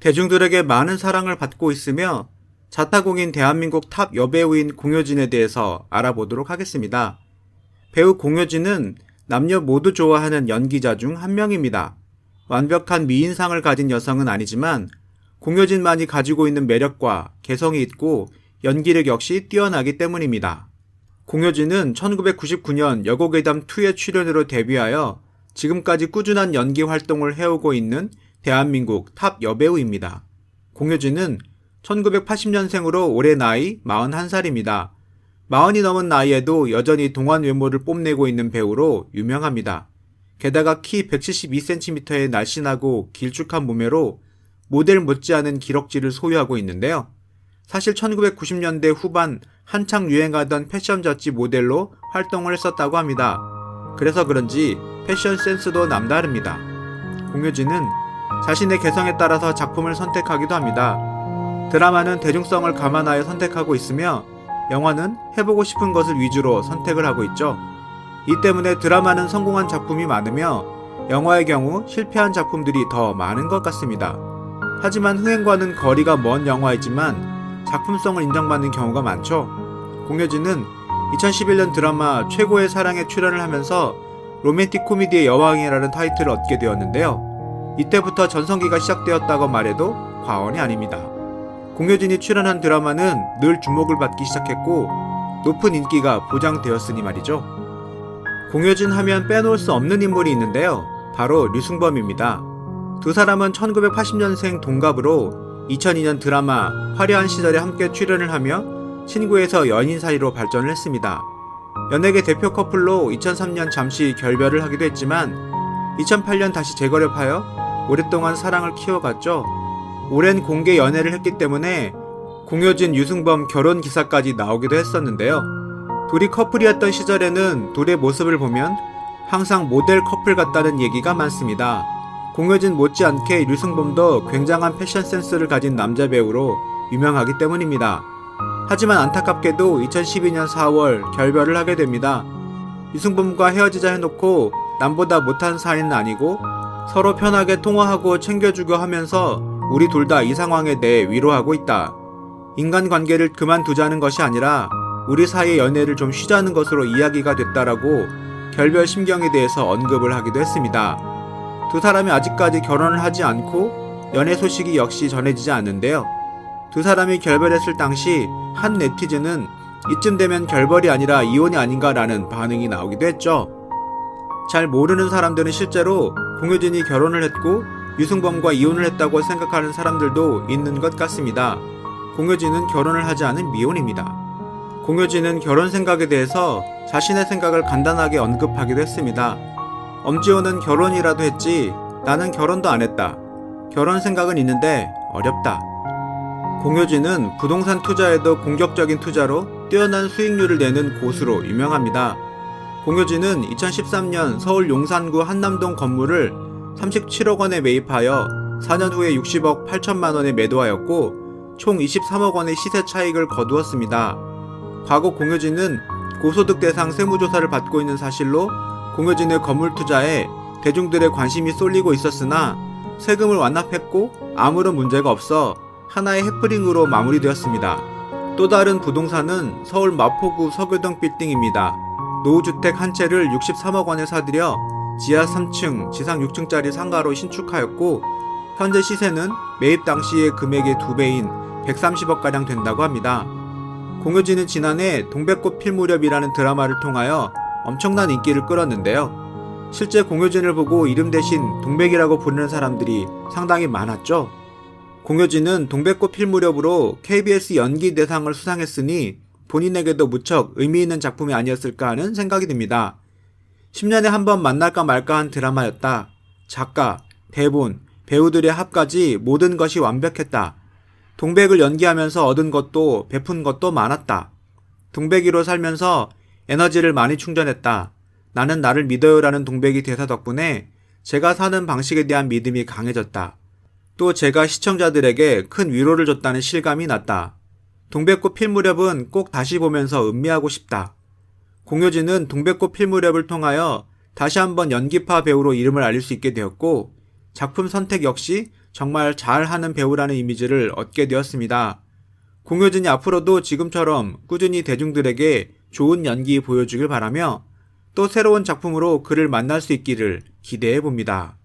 대중들에게 많은 사랑을 받고 있으며 자타공인 대한민국 탑 여배우인 공효진에 대해서 알아보도록 하겠습니다. 배우 공효진은 남녀 모두 좋아하는 연기자 중 한 명입니다. 완벽한 미인상을 가진 여성은 아니지만 공효진만이 가지고 있는 매력과 개성이 있고 연기력 역시 뛰어나기 때문입니다. 공효진은 1999년 여고괴담2의 출연으로 데뷔하여 지금까지 꾸준한 연기 활동을 해오고 있는 대한민국 탑 여배우입니다. 공효진은 1980년생으로 올해 나이 41살입니다. 40이 넘은 나이에도 여전히 동안 외모를 뽐내고 있는 배우로 유명합니다. 게다가 키 172cm의 날씬하고 길쭉한 몸매로 모델 못지않은 기럭지를 소유하고 있는데요. 사실 1990년대 후반 한창 유행하던 패션 잡지 모델로 활동을 했었다고 합니다. 그래서 그런지 패션 센스도 남다릅니다. 공효진은 자신의 개성에 따라서 작품을 선택하기도 합니다. 드라마는 대중성을 감안하여 선택하고 있으며 영화는 해보고 싶은 것을 위주로 선택을 하고 있죠. 이 때문에 드라마는 성공한 작품이 많으며 영화의 경우 실패한 작품들이 더 많은 것 같습니다. 하지만 흥행과는 거리가 먼 영화이지만 작품성을 인정받는 경우가 많죠. 공효진은 2011년 드라마 최고의 사랑에 출연을 하면서 로맨틱 코미디의 여왕이라는 타이틀을 얻게 되었는데요. 이때부터 전성기가 시작되었다고 말해도 과언이 아닙니다. 공효진이 출연한 드라마는 늘 주목을 받기 시작했고 높은 인기가 보장되었으니 말이죠. 공효진 하면 빼놓을 수 없는 인물이 있는데요. 바로 류승범입니다. 두 사람은 1980년생 동갑으로 2002년 드라마 화려한 시절에 함께 출연을 하며 친구에서 연인 사이로 발전을 했습니다. 연예계 대표 커플로 2003년 잠시 결별을 하기도 했지만 2008년 다시 재결합하여 오랫동안 사랑을 키워갔죠. 오랜 공개 연애를 했기 때문에 공효진, 유승범 결혼 기사까지 나오기도 했었는데요. 둘이 커플이었던 시절에는 둘의 모습을 보면 항상 모델 커플 같다는 얘기가 많습니다. 공효진 못지않게 류승범도 굉장한 패션 센스를 가진 남자 배우로 유명하기 때문입니다. 하지만 안타깝게도 2012년 4월 결별을 하게 됩니다. 유승범과 헤어지자 해놓고 남보다 못한 사이는 아니고 서로 편하게 통화하고 챙겨주고 하면서 우리 둘 다 이 상황에 대해 위로하고 있다. 인간관계를 그만두자는 것이 아니라 우리 사이의 연애를 좀 쉬자는 것으로 이야기가 됐다라고 결별 심경에 대해서 언급을 하기도 했습니다. 두 사람이 아직까지 결혼을 하지 않고 연애 소식이 역시 전해지지 않는데요. 두 사람이 결별했을 당시 한 네티즌은 이쯤 되면 결별이 아니라 이혼이 아닌가라는 반응이 나오기도 했죠. 잘 모르는 사람들은 실제로 공효진이 결혼을 했고 유승범과 이혼을 했다고 생각하는 사람들도 있는 것 같습니다. 공효진은 결혼을 하지 않은 미혼입니다. 공효진은 결혼 생각에 대해서 자신의 생각을 간단하게 언급하기도 했습니다. 엄지호는 결혼이라도 했지 나는 결혼도 안 했다. 결혼 생각은 있는데 어렵다. 공효진은 부동산 투자에도 공격적인 투자로 뛰어난 수익률을 내는 고수로 유명합니다. 공효진은 2013년 서울 용산구 한남동 건물을 37억 원에 매입하여 4년 후에 60억 8천만 원에 매도하였고 총 23억 원의 시세 차익을 거두었습니다. 과거 공효진은 고소득 대상 세무조사를 받고 있는 사실로 공효진의 건물 투자에 대중들의 관심이 쏠리고 있었으나 세금을 완납했고 아무런 문제가 없어 하나의 해프닝으로 마무리되었습니다. 또 다른 부동산은 서울 마포구 서교동 빌딩입니다. 노후주택 한 채를 63억 원에 사들여 지하 3층, 지상 6층짜리 상가로 신축하였고 현재 시세는 매입 당시의 금액의 2배인 130억가량 된다고 합니다. 공효진은 지난해 동백꽃 필 무렵이라는 드라마를 통하여 엄청난 인기를 끌었는데요. 실제 공효진을 보고 이름 대신 동백이라고 부르는 사람들이 상당히 많았죠. 공효진은 동백꽃 필 무렵으로 KBS 연기대상을 수상했으니 본인에게도 무척 의미있는 작품이 아니었을까 하는 생각이 듭니다. 10년에 한 번 만날까 말까 한 드라마였다. 작가, 대본, 배우들의 합까지 모든 것이 완벽했다. 동백을 연기하면서 얻은 것도 베푼 것도 많았다. 동백이로 살면서 에너지를 많이 충전했다. 나는 나를 믿어요라는 동백이 대사 덕분에 제가 사는 방식에 대한 믿음이 강해졌다. 또 제가 시청자들에게 큰 위로를 줬다는 실감이 났다. 동백꽃 필 무렵은 꼭 다시 보면서 음미하고 싶다. 공효진은 동백꽃 필 무렵을 통하여 다시 한번 연기파 배우로 이름을 알릴 수 있게 되었고 작품 선택 역시 정말 잘하는 배우라는 이미지를 얻게 되었습니다. 공효진이 앞으로도 지금처럼 꾸준히 대중들에게 좋은 연기 보여주길 바라며 또 새로운 작품으로 그를 만날 수 있기를 기대해 봅니다.